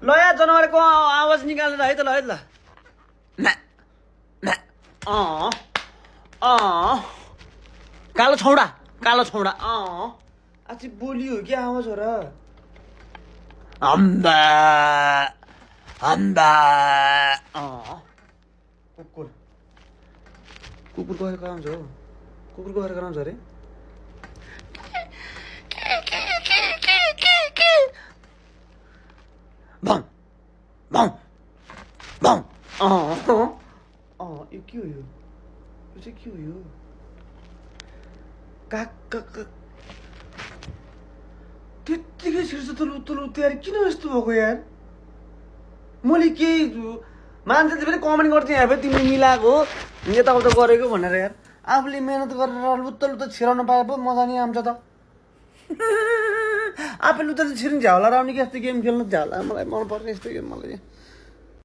ल या जनावरको आवाज निकालेर है त ल है त ल म्या म्या कालो छौडा आज बोलियो क्या आवाज हो र अम्बा अम्बा कुकुर गएर कराउँछ हो कुकुर गएर कराउँछ अरे भङ भङ भङ यो के हो यो चाहिँ के हो यो त्यत्तिकै छिर्छ तल तयारी किन यस्तो भएको यार मैले केही मान्छेले फेरि कमेन्ट गर्थेँ यहाँ फेरि तिमीले मिलाएको यताउता गरेको भनेर यार आफूले मेहनत गरेर लुत्त छिराउनु पाए पो मजा नि आउँछ त आफूले लुत्त छिरिन्छ झ्याउला आउने कि यस्तो गेम खेल्नु झ्याउला मलाई मनपर्ने यस्तो गेम मलाई